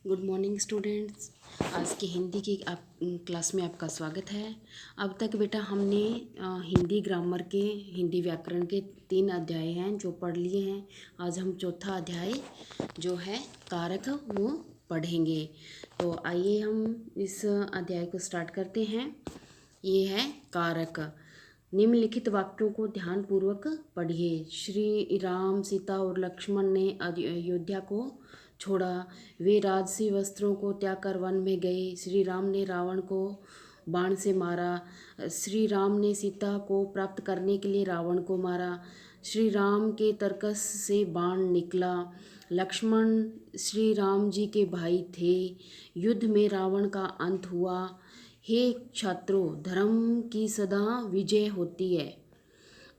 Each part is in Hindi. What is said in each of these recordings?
Good morning students. आज की हिंदी की क्लास में आपका स्वागत है। अब तक बेटा हमने हिंदी ग्रामर के हिंदी व्याकरण के 3 अध्याय हैं जो पढ़ लिए हैं। आज हम चौथा अध्याय जो है कारक वो पढ़ेंगे। तो आइए हम इस अध्याय को स्टार्ट करते हैं। ये है कारक। निम्नलिखित वाक्यों को ध्यानपूर्वक पढ़िए। श्री राम, सीता और लक्ष्मण ने अयोध्या को छोड़ा। वे राजसी वस्त्रों को त्याग कर वन में गए। श्री राम ने रावण को बाण से मारा। श्री राम ने सीता को प्राप्त करने के लिए रावण को मारा। श्री राम के तरकस से बाण निकला। लक्ष्मण श्री राम जी के भाई थे। युद्ध में रावण का अंत हुआ। हे छात्रों, धर्म की सदा विजय होती है।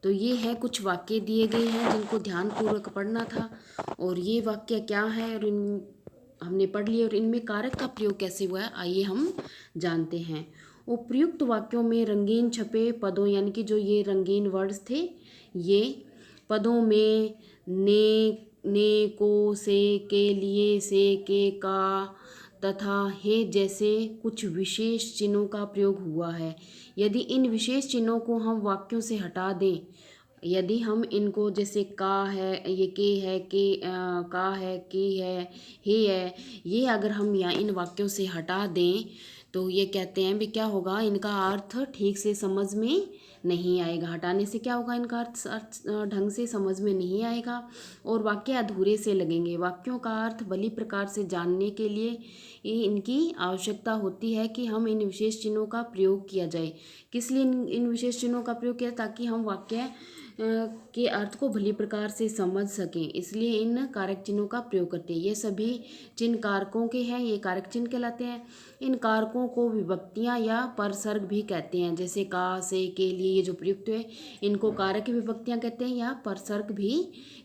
तो ये है कुछ वाक्य दिए गए हैं जिनको ध्यानपूर्वक पढ़ना था। और ये वाक्य क्या है और इन हमने पढ़ लिए और इनमें कारक का प्रयोग कैसे हुआ है आइए हम जानते हैं। उपयुक्त वाक्यों में रंगीन छपे पदों यानी कि जो ये रंगीन वर्ड्स थे, ये पदों में ने को, से, के, लिए, से, के, का तथा हे जैसे कुछ विशेष चिन्हों का प्रयोग हुआ है। यदि इन विशेष चिन्हों को हम वाक्यों से हटा दें, यदि हम इनको जैसे का है, ये के है, का है, की है, हे है, ये अगर हम यहाँ इन वाक्यों से हटा दें तो ये कहते हैं भी क्या होगा, इनका अर्थ ठीक से समझ में नहीं आएगा। हटाने से क्या होगा, इनका अर्थ ढंग से समझ में नहीं आएगा और वाक्य अधूरे से लगेंगे। वाक्यों का अर्थ भली प्रकार से जानने के लिए इनकी आवश्यकता होती है कि हम इन विशेष चिन्हों का प्रयोग किया जाए। किस लिए इन विशेष चिन्हों का प्रयोग किया, ताकि हम वाक्य के अर्थ को भली प्रकार से समझ सकें, इसलिए इन कारक चिन्हों का प्रयोग करते हैं। ये सभी चिन्ह कारकों के हैं, ये कारक चिन्ह कहलाते हैं। इन कारकों को विभक्तियां या परसर्ग भी कहते हैं। जैसे का, से, के, लिए ये जो प्रयुक्त है इनको कारक विभक्तियां कहते हैं या परसर्ग भी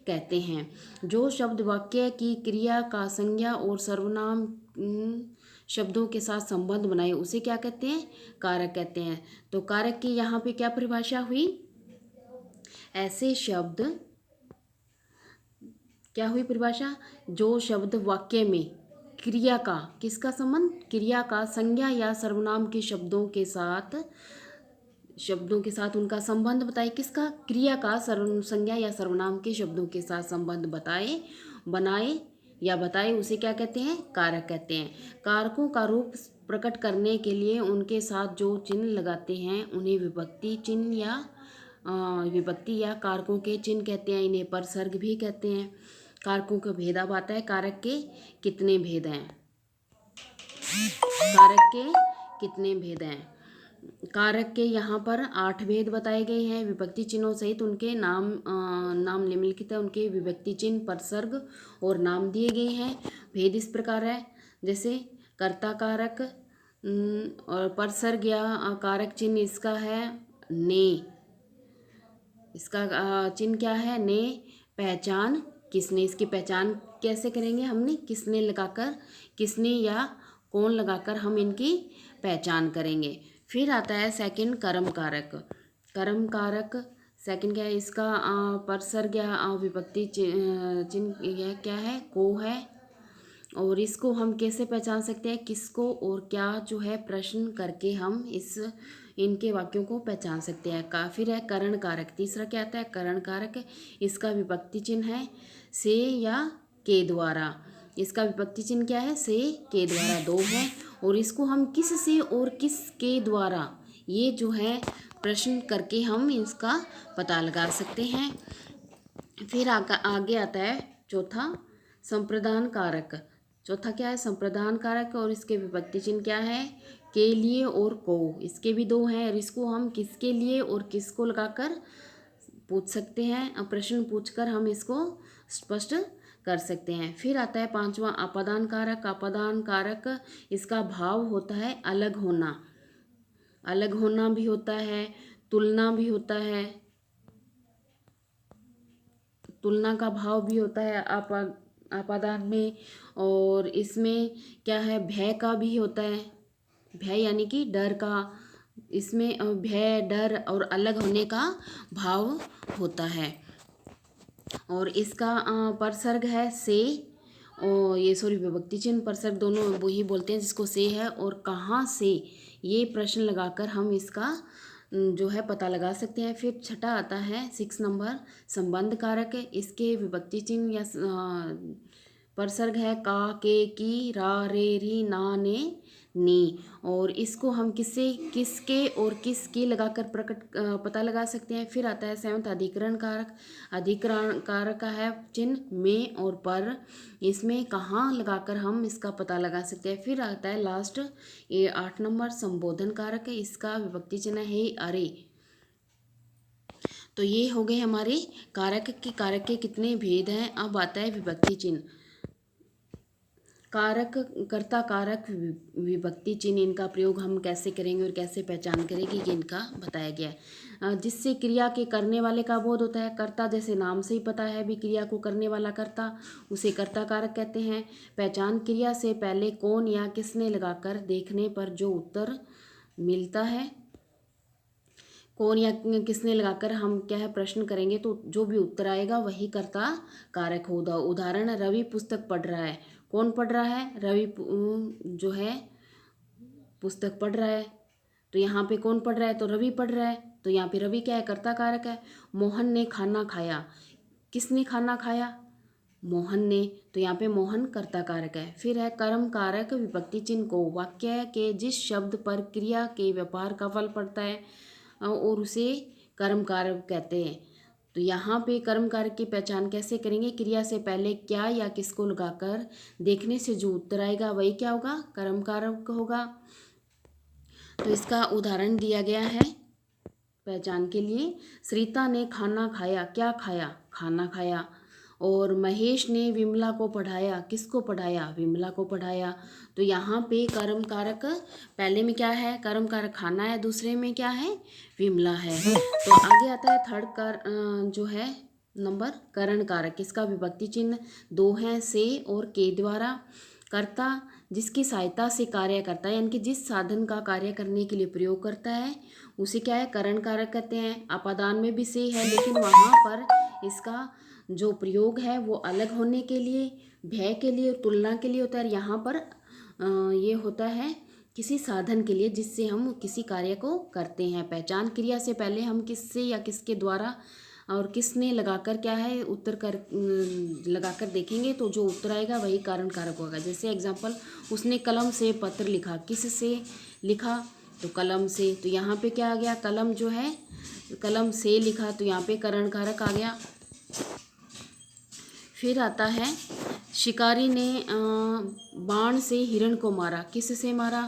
कहते हैं। जो शब्द वाक्य की क्रिया का संज्ञा और सर्वनाम शब्दों के साथ संबंध बनाए उसे क्या कहते हैं, कारक कहते हैं। तो कारक की यहाँ पे क्या परिभाषा हुई, ऐसे शब्द, क्या हुई परिभाषा, जो शब्द वाक्य में क्रिया का, किसका संबंध, क्रिया का संज्ञा या सर्वनाम के शब्दों के साथ उनका संबंध बताए। किसका, क्रिया का संज्ञा या सर्वनाम के शब्दों के साथ संबंध बनाए या बताए उसे क्या कहते हैं, कारक कहते हैं। कारकों का रूप प्रकट करने के लिए उनके साथ जो चिन्ह लगाते हैं उन्हें विभक्ति या कारकों के चिन्ह कहते हैं। इन्हें परसर्ग भी कहते हैं। कारकों का भेद अब आता है, कारक के कितने भेद हैं, कारक के कितने भेद हैं। कारक के यहाँ पर 8 भेद बताए गए हैं। विभक्ति चिन्हों सहित उनके नाम निम्नलिखित है। उनके विभक्ति चिन्ह, परसर्ग और नाम दिए गए हैं। भेद इस प्रकार है, जैसे कर्ता कारक और परसर्ग या कारक चिन्ह इसका है ने, इसका चिन्ह क्या है, ने। पहचान किसने, इसकी पहचान कैसे करेंगे, हमने किसने लगाकर, किसने या कौन लगाकर हम इनकी पहचान करेंगे। फिर आता है सेकंड कर्म कारक। कर्म कारक सेकंड क्या है, इसका परसर्ग या विभक्ति चिन्ह यह क्या है, को है। और इसको हम कैसे पहचान सकते हैं, किसको और क्या जो है प्रश्न करके हम इनके वाक्यों को पहचान सकते हैं। फिर है करण कारक। तीसरा क्या आता है, करण कारक। इसका विभक्ति चिन्ह है से या के द्वारा। इसका विभक्ति चिन्ह क्या है, से, के द्वारा, 2 है। और इसको हम किस से और किस के द्वारा, ये जो है प्रश्न करके हम इसका पता लगा सकते हैं। फिर आगे आता है चौथा संप्रदान कारक। चौथा क्या है, संप्रदान कारक। और इसके विभक्ति चिन्ह क्या है, के लिए और को। इसके भी 2 हैं और इसको हम किसके लिए और किसको लगाकर पूछ सकते हैं, प्रश्न पूछकर हम इसको स्पष्ट कर सकते हैं। फिर आता है 5वां अपादान कारक। अपादान कारक इसका भाव होता है अलग होना, अलग होना भी होता है, तुलना भी होता है, तुलना का भाव भी होता है अपादान में। और इसमें क्या है, भय का भी होता है, भय यानी कि डर का, इसमें भय, डर और अलग होने का भाव होता है। और इसका परसर्ग है से और ये सॉरी विभक्ति चिन्ह परसर्ग दोनों वही बोलते हैं जिसको से है और कहाँ से, ये प्रश्न लगाकर हम इसका जो है पता लगा सकते हैं। फिर छठा आता है 6 नंबर संबंध कारक है। इसके विभक्ति चिन्ह या परसर्ग है का, के, की, रा, रे, री, ना, ने, नी। और इसको हम किससे, किसके और किसकी लगाकर पता लगा सकते हैं। फिर आता है 7th अधिकरण कारक। अधिकरण कारक का है चिन्ह में और पर, इसमें कहाँ लगाकर हम इसका पता लगा सकते हैं। फिर आता है लास्ट ये 8 नंबर संबोधन कारक है। इसका विभक्ति चिन्ह है अरे। तो ये हो गए हमारे कारक के कितने भेद हैं। अब आता है विभक्ति चिन्ह। कारक, कर्ता कारक, विभक्ति चिन्ह, इनका प्रयोग हम कैसे करेंगे और कैसे पहचान करेंगे ये इनका बताया गया है। जिससे क्रिया के करने वाले का बोध होता है। कर्ता जैसे नाम से ही पता है भी क्रिया को करने वाला कर्ता, उसे कर्ता कारक कहते हैं। पहचान क्रिया से पहले कौन या किसने लगाकर देखने पर जो उत्तर मिलता है, कौन या किसने लगाकर हम क्या है प्रश्न करेंगे तो जो भी उत्तर आएगा वही कर्ता कारक होगा। उदाहरण, रवि पुस्तक पढ़ रहा है। कौन पढ़ रहा है, रवि जो है पुस्तक पढ़ रहा है। तो यहाँ पे कौन पढ़ रहा है, तो रवि पढ़ रहा है। तो यहाँ पे रवि क्या है, कर्ता कारक है। मोहन ने खाना खाया। किसने खाना खाया, मोहन ने। तो यहाँ पे मोहन कर्ता कारक है। फिर है कर्म कारक विभक्ति चिन्ह को वाक्य के जिस शब्द पर क्रिया के व्यापार का फल पड़ता है और उसे कर्म कारक कहते हैं। तो यहाँ पे कर्म कारक की पहचान कैसे करेंगे, क्रिया से पहले क्या या किसको लगाकर देखने से जो उत्तर आएगा वही क्या होगा, कर्म कारक होगा। तो इसका उदाहरण दिया गया है पहचान के लिए। सरिता ने खाना खाया। क्या खाया, खाना खाया। और महेश ने विमला को पढ़ाया। किसको पढ़ाया, विमला को पढ़ाया। तो यहाँ पे कर्म कारक पहले में क्या है, कर्म कारक खाना है, दूसरे में क्या है, विमला है। तो आगे आता है थर्ड जो है नंबर करण कारक। इसका विभक्ति चिन्ह 2 हैं, से और के द्वारा। कर्ता जिसकी सहायता से कार्य करता है, यानी कि जिस साधन का कार्य करने के लिए प्रयोग करता है उसे क्या है, करण कारक कहते हैं। अपादान में भी से है, लेकिन वहाँ पर इसका जो प्रयोग है वो अलग होने के लिए, भय के लिए, तुलना के लिए होता है। यहाँ पर ये होता है किसी साधन के लिए जिससे हम किसी कार्य को करते हैं। पहचान क्रिया से पहले हम किससे या किसके द्वारा और किसने लगाकर क्या है उत्तर कर लगाकर देखेंगे तो जो उत्तर आएगा वही कारण कारक होगा। जैसे एग्जांपल, उसने कलम से पत्र लिखा। किस से लिखा, तो कलम से। तो यहाँ पे क्या आ गया, कलम जो है कलम से लिखा, तो यहाँ पे करण कारक आ गया। फिर आता है शिकारी ने बाण से हिरण को मारा। किस से मारा,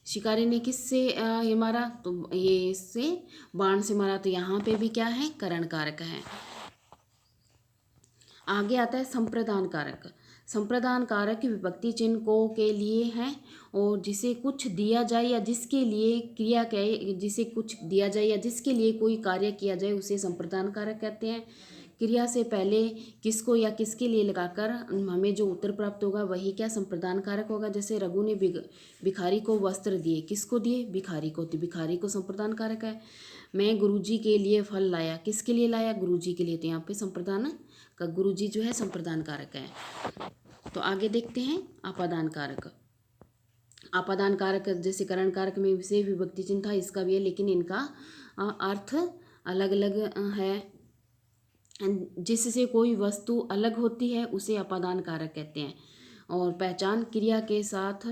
शिकारी ने किससे ये मारा, तो ये इससे बाण से मारा। तो यहाँ पे भी क्या है, करण कारक है। आगे आता है संप्रदान कारक। संप्रदान कारक विभक्ति चिन्ह को के लिए है और जिसे कुछ दिया जाए या जिसके लिए क्रिया के, जिसे कुछ दिया जाए या जिसके लिए कोई कार्य किया जाए उसे संप्रदान कारक कहते हैं। क्रिया से पहले किसको या किसके लिए लगाकर हमें जो उत्तर प्राप्त होगा वही क्या, संप्रदान कारक होगा। जैसे रघु ने भिखारी को वस्त्र दिए। किसको दिए, भिखारी को। तो भिखारी को संप्रदान कारक है। मैं गुरुजी के लिए फल लाया। किसके लिए लाया, गुरुजी के लिए। तो यहाँ पे संप्रदान का गुरुजी जो है संप्रदान कारक है। तो आगे देखते हैं अपादान कारक। अपादान कारक जैसे करण कारक में से विभक्ति चिन्ह था, इसका भी है, लेकिन इनका अर्थ अलग अलग है। जिससे कोई वस्तु अलग होती है उसे अपादान कारक कहते हैं। और पहचान क्रिया के साथ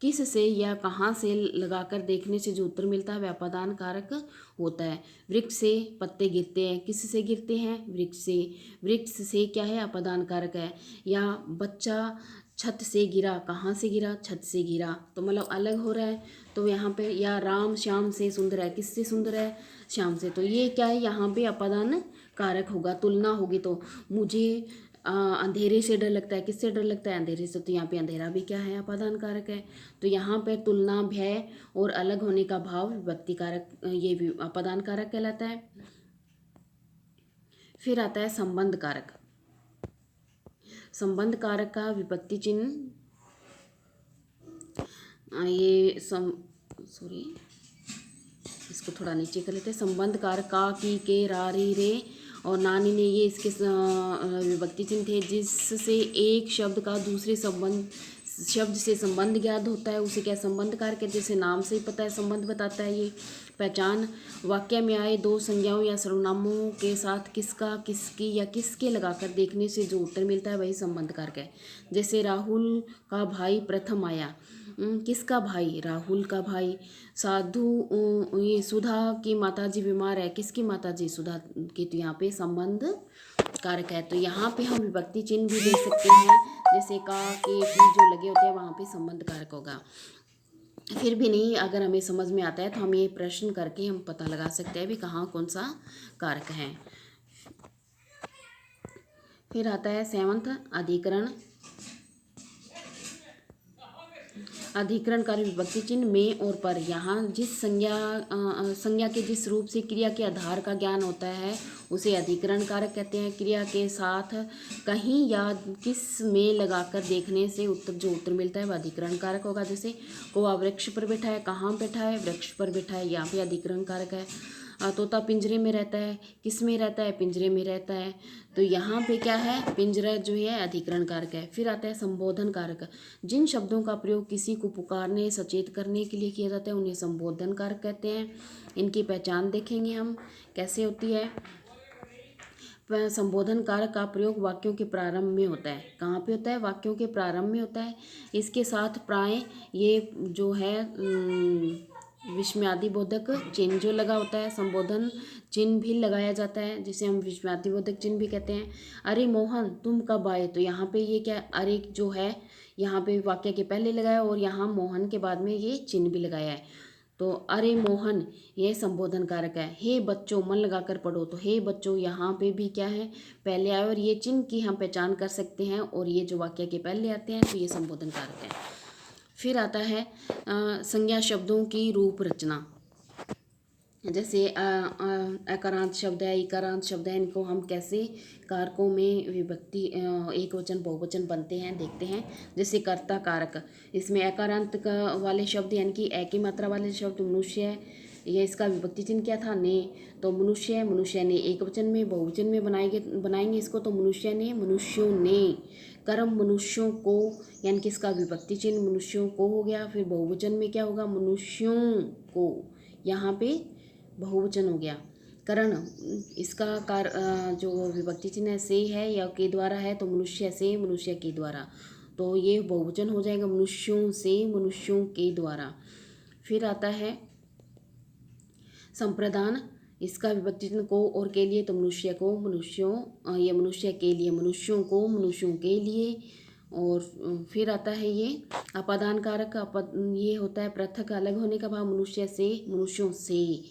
किस से या कहाँ से लगाकर देखने से जो उत्तर मिलता है वह अपादान कारक होता है। वृक्ष से पत्ते गिरते हैं। किस से गिरते हैं, वृक्ष से। वृक्ष से क्या है, अपादान कारक है। या बच्चा छत से गिरा। कहाँ से गिरा, छत से गिरा। तो मतलब अलग हो रहा है। तो यहाँ पे या राम श्याम से सुंदर है। किससे सुंदर है, श्याम से। तो ये क्या है, यहाँ पे अपादान कारक होगा, तुलना होगी। तो मुझे अंधेरे से डर लगता है। किससे डर लगता है, अंधेरे से। तो यहाँ पे अंधेरा भी क्या है, अपादान कारक है। तो यहाँ पे तुलना, भय और अलग होने का भाव विभक्ति कारक, ये भी अपादान कारक कहलाता है। फिर आता है संबंध कारक। संबंध कारक का विभक्ति चिन्ह ये सॉरी इसको थोड़ा नीचे कर लेते हैं। संबंध कारक का, की, के, रा, री, रे और नानी ने, ये इसके विभक्ति चिन्ह थे। जिससे एक शब्द का दूसरे शब्द से संबंध ज्ञात होता है उसे क्या संबंध कारक है, जैसे नाम से ही पता है, संबंध बताता है ये। पहचान, वाक्य में आए दो संज्ञाओं या सर्वनामों के साथ किसका, किसकी या किसके लगाकर देखने से जो उत्तर मिलता है वही संबंध कारक है। जैसे राहुल का भाई प्रथम आया, किसका भाई, राहुल का भाई। ये सुधा की माताजी बीमार है, किसकी माताजी, सुधा की। तो यहाँ पे संबंध कारक है। तो यहाँ पे हम विभक्ति चिन्ह भी दे सकते हैं, जैसे का, के, की जो लगे होते हैं वहाँ पे संबंध कारक होगा। फिर भी नहीं अगर हमें समझ में आता है तो हम ये प्रश्न करके हम पता लगा सकते हैं भी कहाँ कौन सा कारक है। फिर आता है 7th अधिकरण। अधिकरणकारी विभक्ति चिन्ह में और पर। यहाँ जिस संज्ञा के जिस रूप से क्रिया के आधार का ज्ञान होता है उसे अधिकरण कारक कहते हैं। क्रिया के साथ कहीं या किस में लगाकर देखने से जो उत्तर मिलता है वह अधिकरण कारक होगा। जैसे कौवा वृक्ष पर बैठा है, कहाँ बैठा है, वृक्ष पर बैठा है, यहाँ पे अधिकरण कारक है। तोता पिंजरे में रहता है, किस में रहता है, पिंजरे में रहता है। तो यहाँ पे क्या है, पिंजरा जो है अधिकरण कारक है। फिर आता है संबोधन कारक। जिन शब्दों का प्रयोग किसी को पुकारने, सचेत करने के लिए किया जाता है उन्हें संबोधन कारक कहते हैं। इनकी पहचान देखेंगे हम कैसे होती है। संबोधन कारक का प्रयोग वाक्यों के प्रारंभ में होता है। कहाँ पे होता है, वाक्यों के प्रारंभ में होता है। इसके साथ प्राय ये जो है विस्मयादिबोधक चिन्ह जो लगा होता है, संबोधन चिन्ह भी लगाया जाता है जिसे हम विस्मयादिबोधक चिन्ह भी कहते हैं। अरे मोहन तुम कब आए, तो यहाँ पे ये क्या, अरे जो है यहाँ पे वाक्य के पहले लगाया और यहाँ मोहन के बाद में ये चिन्ह भी लगाया है। तो अरे मोहन ये संबोधन कारक है। हे बच्चों मन लगाकर पढ़ो, तो हे बच्चों यहाँ पे भी क्या है, पहले आए और ये चिन्ह की हम पहचान कर सकते हैं और ये जो वाक्य के पहले आते हैं तो ये संबोधन कारक है। फिर आता है संज्ञा शब्दों की रूप रचना। जैसे अकारांत शब्द है, इकारांत शब्द है, इनको हम कैसे कारकों में विभक्ति एक वचन बहुवचन बनते हैं देखते हैं। जैसे कर्ता कारक, इसमें अकारांत वाले शब्द यानी कि एक ही मात्रा वाले शब्द मनुष्य है, यह इसका विभक्ति चिन्ह क्या था, ने। तो मनुष्य, मनुष्य ने एक वचन में बहुवचन में बनाएंगे इसको, तो मनुष्य ने, मनुष्यों ने। कर्म मनुष्यों को, यानी कि इसका विभक्ति चिन्ह मनुष्यों को हो गया। फिर बहुवचन में क्या होगा, मनुष्यों को, यहाँ पे बहुवचन हो गया। करण, इसका जो विभक्ति चिन्ह से है या के द्वारा है, तो मनुष्य से, मनुष्य के द्वारा, तो ये बहुवचन हो जाएगा, मनुष्यों से, मनुष्यों के द्वारा। फिर आता है संप्रदान, इसका विभक्ति चिन्ह को और के लिए, तो मनुष्य को, मनुष्यों, ये मनुष्य के लिए, मनुष्यों को, मनुष्यों के लिए। और फिर आता है ये अपादान कारक। ये होता है पृथक अलग होने का भाव, मनुष्य से, मनुष्यों से।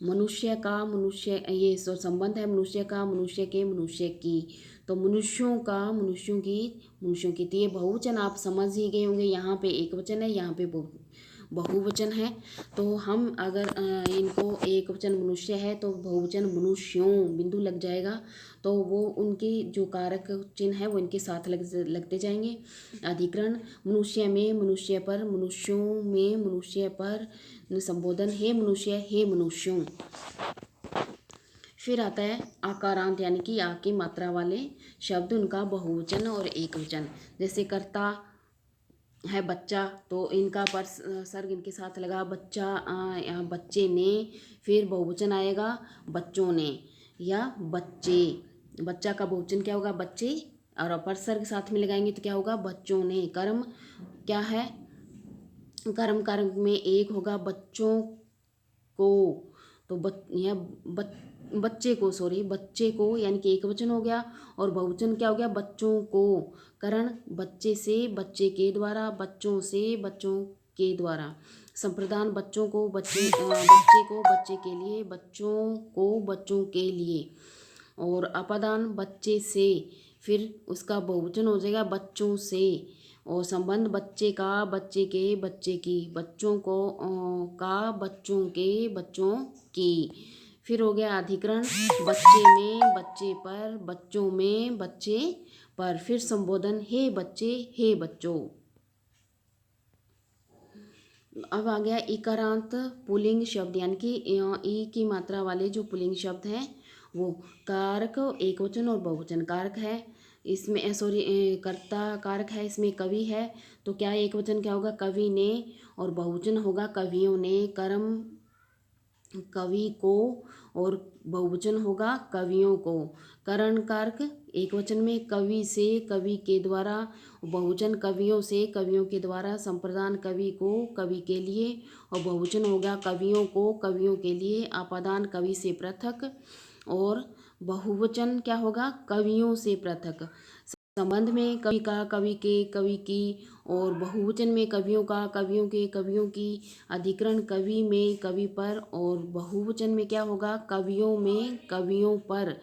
मनुष्य का, मनुष्य, ये संबंध है मनुष्य का, मनुष्य के, मनुष्य की। तो मनुष्यों का, मनुष्यों की, मनुष्यों की। तो ये बहुवचन आप समझ ही गए होंगे, यहाँ पे एक वचन है, यहाँ पे बहुवचन है। तो हम अगर इनको एक वचन मनुष्य है तो बहुवचन मनुष्यों बिंदु लग जाएगा, तो वो उनकी जो कारक चिन्ह है वो इनके साथ लगते जाएंगे। अधिकरण, मनुष्य में, मनुष्य पर, मनुष्यों में, मनुष्य पर। संबोधन, हे मनुष्य, हे मनुष्यों। फिर आता है आकारांत, यानी कि आ की मात्रा वाले शब्द, उनका बहुवचन और एक वचन। जैसे कर्ता है बच्चा, तो इनका पर सर्ग इनके साथ लगा, बच्चा, यहाँ बच्चे ने। फिर बहुवचन आएगा बच्चों ने या बच्चे। बच्चा का बहुवचन क्या होगा, बच्चे, और अपर सर्ग साथ में लगाएंगे तो क्या होगा, बच्चों ने। कर्म क्या है, कर्म कारक में एक होगा बच्चों को, तो बच्चे को, सॉरी, बच्चे को, यानी कि एक वचन हो गया। और बहुवचन क्या हो गया, बच्चों को। करण, बच्चे से, बच्चे के द्वारा, बच्चों से, बच्चों के द्वारा। संप्रदान, बच्चों को, बच्चे को, बच्चे के लिए, बच्चों को, बच्चों के लिए। और अपादान, बच्चे से, फिर उसका बहुवचन हो जाएगा बच्चों से। और संबंध, बच्चे का, बच्चे के, बच्चे की, बच्चों को का, बच्चों के, बच्चों की। फिर हो गया अधिकरण, बच्चे में, बच्चे पर, बच्चों में, बच्चे पर। फिर संबोधन, हे बच्चे, हे बच्चों। अब आ गया इकारांत पुल्लिंग शब्द, यानी कि ई की मात्रा वाले जो पुल्लिंग शब्द हैं वो कारक एक वचन और बहुवचन कारक है इसमें, कर्ता कारक है इसमें कवि है, तो क्या एक वचन क्या होगा, कवि ने, और बहुवचन होगा कवियों ने, कर्म कवि को, और बहुवचन होगा कवियों को। करण कारक एक वचन में कवि से, कवि के द्वारा, बहुवचन कवियों से, कवियों के द्वारा, संप्रदान कवि को, कवि के लिए, और बहुवचन होगा कवियों को, कवियों के लिए, आपादान कवि से पृथक, और बहुवचन क्या होगा, कवियों से पृथक। संबंध में कवि का, कवि के, कवि की, और बहुवचन में कवियों का, कवियों के, कवियों की, अधिकरण कवि में कवि पर, और बहुवचन में क्या होगा, कवियों में कवियों पर।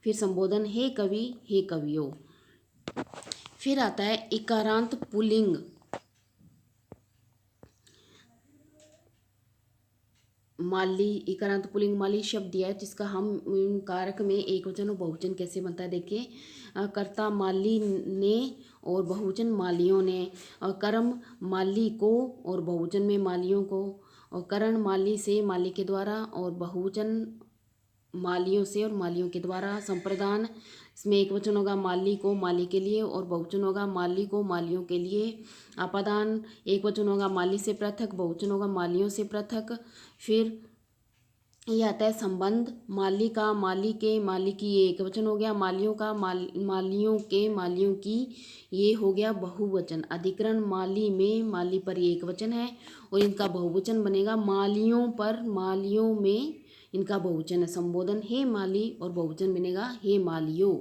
फिर संबोधन हे कवि, हे कवियों। फिर आता है इकारांत पुल्लिंग। माली, इकारांत पुल्लिंग माली शब्द दिया है जिसका हम कारक में एक वचन और बहुवचन कैसे बनता है देखिए। कर्ता माली ने और बहुवचन मालियों ने, और कर्म माली को और बहुवचन में मालियों को, और करण माली से, माली के द्वारा, और बहुवचन मालियों से और मालियों के द्वारा। संप्रदान इसमें एक वचन होगा माली को, माली के लिए, और बहुवचन होगा माली को, मालियों के लिए। आपादान एक वचन होगा माली से पृथक, बहुवचन होगा मालियों से पृथक। फिर ये आता है संबंध, माली का, माली के, माली की, ये एक वचन हो गया, मालियों का, मालियों के, मालियों की, ये हो गया बहुवचन। अधिकरण माली में, माली पर ये एक वचन है, और इनका बहुवचन बनेगा मालियों पर, मालियों में इनका बहुवचन है। संबोधन हे माली, और बहुवचन बनेगा हे मालियों।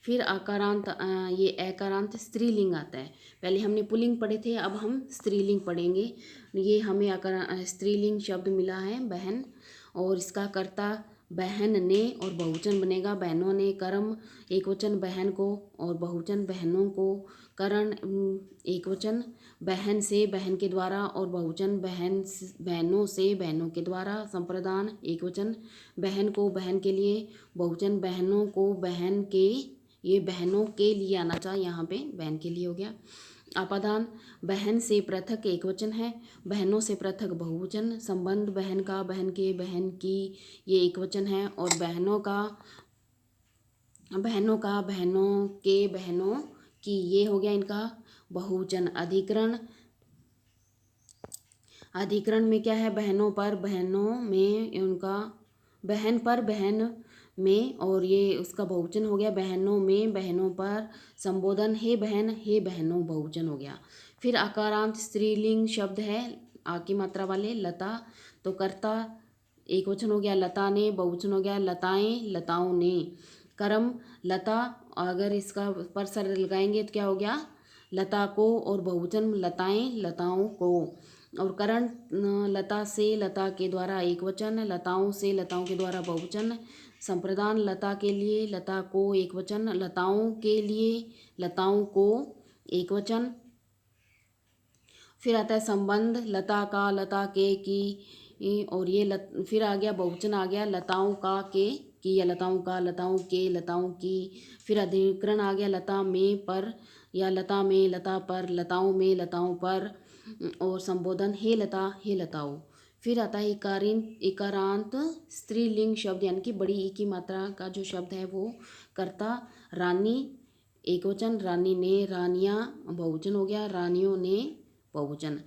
फिर आकारांत, ये एकारांत स्त्रीलिंग आता है। पहले हमने पुल्लिंग पढ़े थे, अब हम स्त्रीलिंग पढ़ेंगे। ये हमें स्त्रीलिंग शब्द मिला है बहन, और इसका कर्ता बहन ने, और बहुवचन बनेगा बहनों ने। कर्म एक वचन बहन को, और बहुवचन बहनों को। करण एक वचन बहन से, बहन के द्वारा, और बहुवचन बहनों से, बहनों के द्वारा। संप्रदान एक वचन बहन को, बहन के लिए, बहुवचन बहनों को, बहन के, ये बहनों के लिए आना चाहिए, यहाँ पे बहन के लिए हो गया। आपादान बहन से पृथक एक वचन है, बहनों से पृथक बहुवचन। संबंध बहन का, बहन के, बहन की, ये एक वचन है, और बहनों का, बहनों का, बहनों के, बहनों की, ये हो गया इनका बहुवचन। अधिकरण, अधिकरण में क्या है, बहनों पर, बहनों में, उनका बहन पर, बहन में, और ये उसका बहुवचन हो गया बहनों में, बहनों पर। संबोधन हे बहन, हे बहनों, बहुवचन हो गया। फिर आकारांत स्त्रीलिंग शब्द है आ की मात्रा वाले, लता, तो कर्ता एक वचन हो गया लता ने, बहुवचन हो गया लताएं, लताओं ने। कर्म लता, अगर इसका पर सर लगाएंगे तो क्या हो गया, लता को, और बहुवचन लताएं, लताओं को। और करण लता से, लता के द्वारा एक वचन, लताओं से, लताओं के द्वारा बहुवचन। संप्रदान लता के लिए, लता को एक वचन, लताओं के लिए, लताओं को एक वचन। फिर आता है संबंध, लता का, लता के, की, और ये फिर आ गया बहुवचन, आ गया लताओं का के, की, या लताओं का, लताओं के, लताओं की। फिर अधिकरण आ गया लता में, पर, या लता में, लता पर, लताओं में, लताओं पर। और संबोधन हे लता, हे लताओं। फिर आता है इकारांत स्त्रीलिंग शब्द, यानी कि बड़ी ई की मात्रा का जो शब्द है वो। कर्ता रानी एक वचन, रानी ने, रानियाँ, बहुवचन हो गया, रानियों ने, बहुवचन।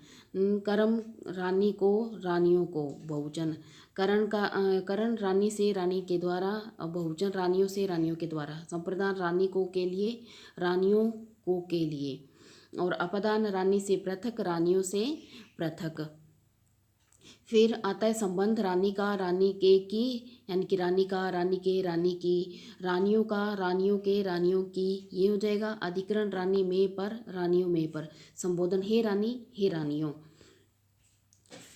कर्म रानी को, रानियों को, बहुवचन। करण रानी से, रानी के द्वारा, बहुवचन रानियों से, रानियों के द्वारा। संप्रदान रानी को के लिए, रानियों को के लिए। और अपदान रानी से पृथक, रानियों से पृथक। फिर आता है संबंध, रानी का, रानी के, की, यानी कि रानी का, रानी के, रानी की। रानियों का, रानियों के, रानियों की, ये हो जाएगा। अधिकरण रानी में, पर, रानियों में, पर। संबोधन हे रानी, हे रानियों।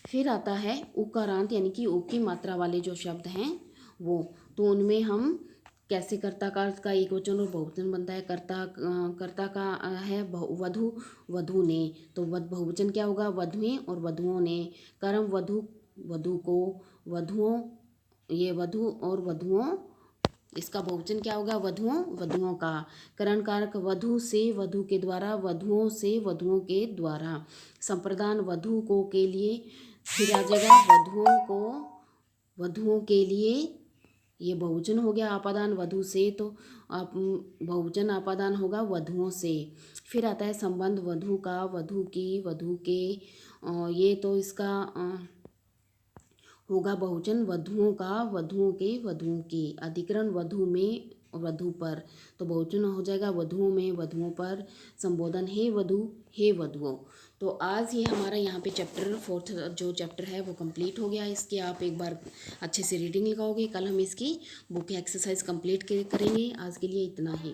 फिर आता है उकारांत, यानी कि उ की मात्रा वाले जो शब्द हैं वो, तो उनमें हम कैसे कर्ता का एक वचन और बहुवचन बनता है। कर्ता का है वधु, वधु ने, तो बहुवचन क्या होगा, वधुएं और वधुओं ने। कर्म वधु, वधु को, वधुओं, ये वधु और वधुओं, इसका बहुवचन क्या होगा, वधुओं, वधुओं का। करण कारक वधु से, वधु के द्वारा, वधुओं से, वधुओं के द्वारा। संप्रदान वधु को के लिए, फिर आ जाएगा वधुओं को, वधुओं के लिए, ये बहुवचन हो गया आपादान वधु से, तो आप बहुवचन आपादान होगा वधुओं से। फिर आता है संबंध वधु का, वधु की, वधु के। ये तो इसका होगा बहुवचन वधुओं का, वधुओं के, वधुओं की। अधिकरण वधु में, वधु पर, तो बहुवचन हो जाएगा वधुओं में, वधुओं पर। संबोधन हे वधु, हे वधुओं। तो आज ये हमारा यहाँ पे चैप्टर 4 जो चैप्टर है वो कंप्लीट हो गया। इसकी आप एक बार अच्छे से रीडिंग लगाओगे। कल हम इसकी बुक एक्सरसाइज कंप्लीट करेंगे। आज के लिए इतना ही।